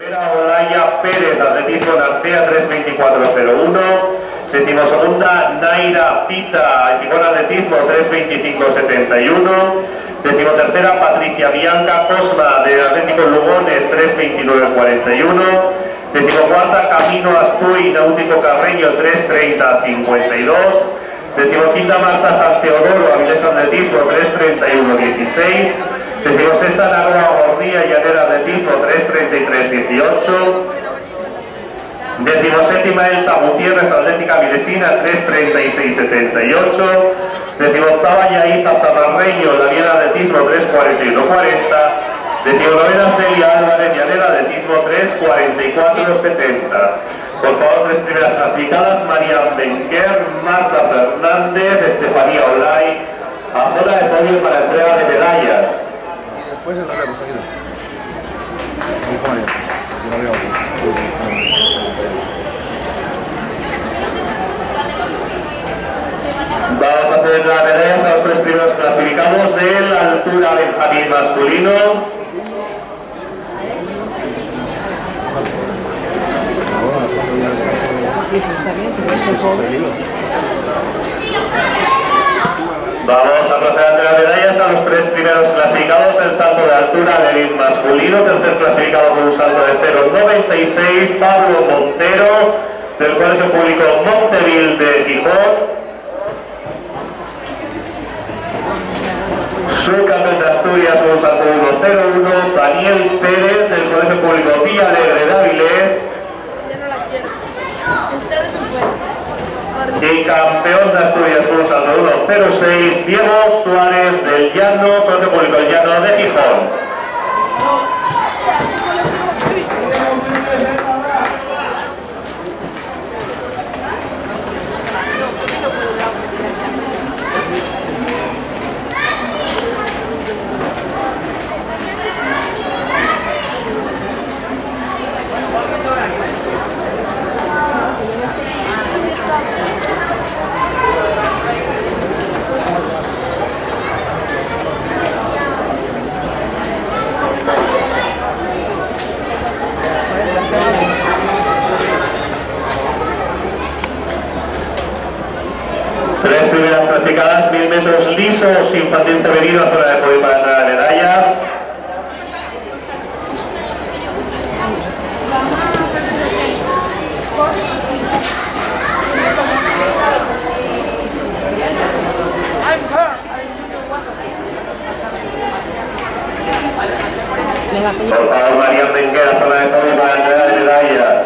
Primera, Olaya Pérez, atletismo Narcea 3.24.01. Decimosegunda, Naira Pita, Gijón atletismo 3.25.71. Decimotercera, Patricia Bianca Cosma, de Atlético Lugones 3.29.41. Decimocuarta, Camino Astuy, Náutico Carreño 3.30.52. Decimoquinta, Marta San Teodoro, Avilés atletismo 3.31.16. Decimosexta, Naroa Gorría, Llanera atletismo 3.33.18. Decimoséptima, Elsa Gutiérrez, Atlética Vilesina 3.36.78. Decimoctava, Yaiza Zamarreño, Daniel atletismo 3.41.40. Decimonovena, Celia Álvarez, Llanera atletismo 3.44.70. Por favor, tres primeras clasificadas: María Benquer, Marta Fernández, Estefanía Olay, a zona de podio para entrega de medallas. Después el relevo, seguido. Vamos a hacer las medallas a los tres primeros clasificados de la altura Benjamín masculino. Vamos a proceder de las medallas a los tres primeros clasificados del salto de altura Levin masculino. Tercer clasificado con un salto de 0.96, Pablo Montero, del Colegio Público Monteville de Gijón. Subcampeón de Asturias con un salto de 1.01, Daniel Pérez, del Colegio Público Villalegre de Avilés. Y campeón de Asturias con un salto de 1.06, Diego Suárez, del Llano, Colegio Público Llano de Gijón. Tres primeras clasificadas, 1000 metros lisos, infantil femenino, zona de podio para entrar a medallas. Por favor, María Benguera, zona de podio para entregar de medallas.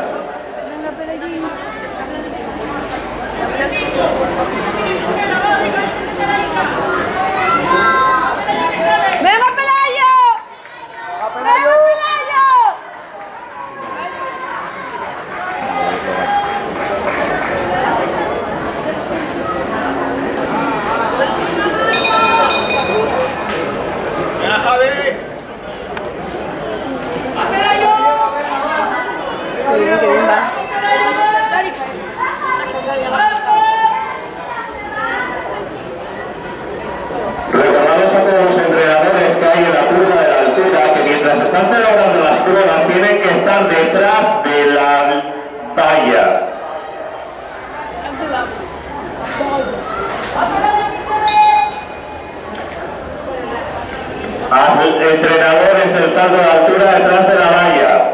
Recordamos a todos los entrenadores que hay en la curva de la altura que mientras están celebrando las pruebas tienen que estar detrás de la valla. Entrenadores del salto de altura detrás de la valla.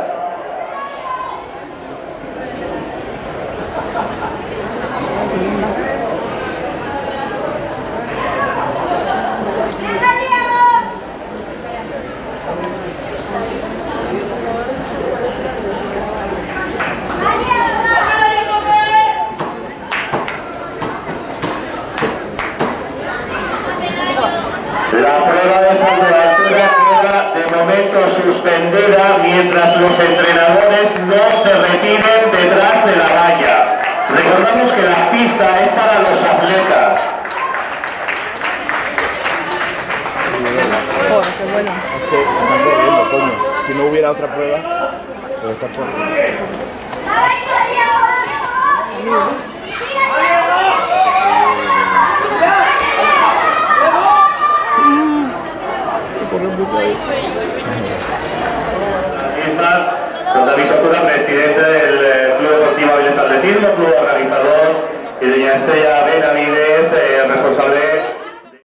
La prueba de salto de altura queda de momento suspendida mientras los entrenadores no se retiren detrás de la valla. Recordamos que la pista es para los atletas. Joder, qué bueno. Es que están corriendo, coño. Si no hubiera otra prueba, pero están corriendo. Don David Sotura, presidente del Club Deportivo Avilés Atletismo, club organizador, y doña Estrella Benavides,